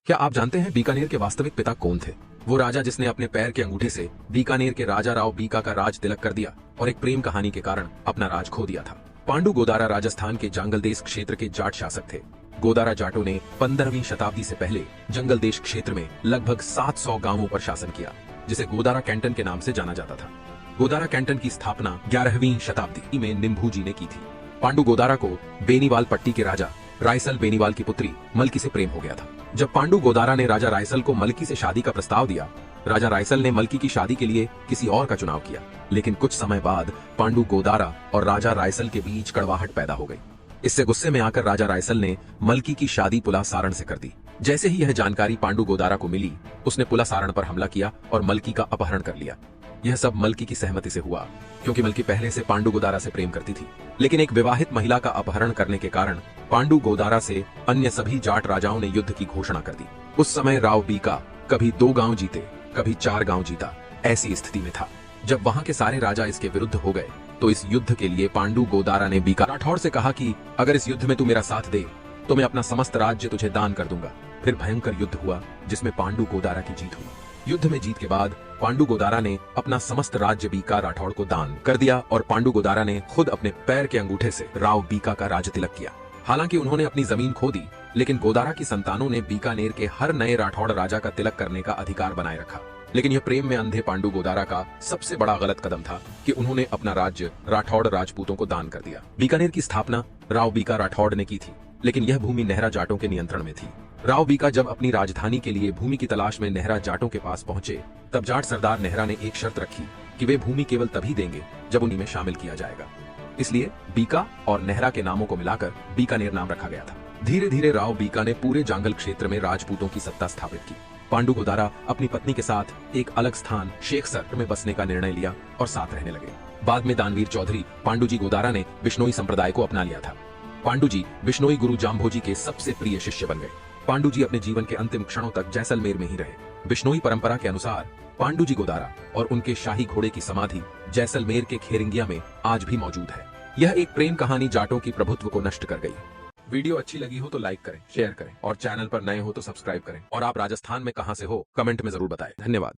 क्या आप जानते हैं बीकानेर के वास्तविक पिता कौन थे? वो राजा जिसने अपने पैर के अंगूठे से बीकानेर के राजा राव बीका का राज तिलक कर दिया और एक प्रेम कहानी के कारण अपना राज खो दिया था। पांडु गोदारा राजस्थान के जंगल देश क्षेत्र के जाट शासक थे। गोदारा जाटों ने 15वीं शताब्दी से पहले जंगल देश क्षेत्र में लगभग 700 गांवों पर शासन किया, जिसे गोदारा कैंटन के नाम से जाना जाता था। गोदारा कैंटन की स्थापना 11वीं शताब्दी में निम्भू जी ने की थी। पांडु गोदारा को बेनीवाल पट्टी के राजा रायसल बेनीवाल की पुत्री मलकी से प्रेम हो गया था। जब पांडु गोदारा ने राजा रायसल को मलकी से शादी का प्रस्ताव दिया, राजा रायसल ने मलकी की शादी के लिए किसी और का चुनाव किया, लेकिन कुछ समय बाद पांडु गोदारा और राजा रायसल के बीच कड़वाहट पैदा हो गई। इससे गुस्से में आकर राजा रायसल ने मलकी की शादी पुला सारण से कर दी। जैसे ही यह जानकारी पांडु गोदारा को मिली, उसने पुला सारण पर हमला किया और मलकी का अपहरण कर लिया। यह सब मलकी की सहमति से हुआ, क्योंकि मलकी पहले से पांडु गोदारा से प्रेम करती थी। लेकिन एक विवाहित महिला का अपहरण करने के कारण पांडु गोदारा से अन्य सभी जाट राजाओं ने युद्ध की घोषणा कर दी। उस समय राव बीका कभी 2 गांव जीते, कभी 4 गांव जीता, ऐसी स्थिति में था। जब वहां के सारे राजा इसके विरुद्ध हो गए, तो इस युद्ध के लिए पांडु गोदारा ने बीका राठौड़ से कहा कि अगर इस युद्ध में तू मेरा साथ दे तो मैं अपना समस्त राज्य तुझे दान कर दूंगा। फिर भयंकर युद्ध हुआ, जिसमें पांडु गोदारा की जीत हुई। युद्ध में जीत के बाद पांडु गोदारा ने अपना समस्त राज्य बीका राठौड़ को दान कर दिया और पांडु गोदारा ने खुद अपने पैर के अंगूठे से राव बीका का राज तिलक किया। हालांकि उन्होंने अपनी जमीन खो दी, लेकिन गोदारा की संतानों ने बीकानेर के हर नए राठौड़ राजा का तिलक करने का अधिकार बनाए रखा। लेकिन यह प्रेम में अंधे पांडु गोदारा का सबसे बड़ा गलत कदम था कि उन्होंने अपना राज्य राठौड़ राजपूतों को दान कर दिया। बीकानेर की स्थापना राव बीका राठौड़ ने की थी, लेकिन यह भूमि नेहरा जाटों के नियंत्रण में थी। राव बीका जब अपनी राजधानी के लिए भूमि की तलाश में नेहरा जाटों के पास पहुंचे, तब जाट सरदार नेहरा ने एक शर्त रखी कि वे भूमि केवल तभी देंगे जब उन्हीं में शामिल किया जाएगा। इसलिए बीका और नेहरा के नामों को मिलाकर बीकानेर नाम रखा गया था। धीरे धीरे राव बीका ने पूरे जांगल क्षेत्र में राजपूतों की सत्ता स्थापित की। पांडु गोदारा अपनी पत्नी के साथ एक अलग स्थान शेखसर में बसने का निर्णय लिया और साथ रहने लगे। बाद में दानवीर चौधरी पांडु जी गोदारा ने बिश्नोई संप्रदाय को अपना लिया था। पांडु जी बिश्नोई गुरु जाम्भोजी के सबसे प्रिय शिष्य बन गए। पांडु जी अपने जीवन के अंतिम क्षणों तक जैसलमेर में ही रहे। बिश्नोई परंपरा के अनुसार पांडु जी गोदारा और उनके शाही घोड़े की समाधि जैसलमेर के खेरिंगिया में आज भी मौजूद है। यह एक प्रेम कहानी जाटों की प्रभुत्व को नष्ट कर गई। वीडियो अच्छी लगी हो तो लाइक करें, शेयर करें और चैनल पर नए हो तो सब्सक्राइब करें। और आप राजस्थान में कहां से हो, कमेंट में जरूर बताएं। धन्यवाद।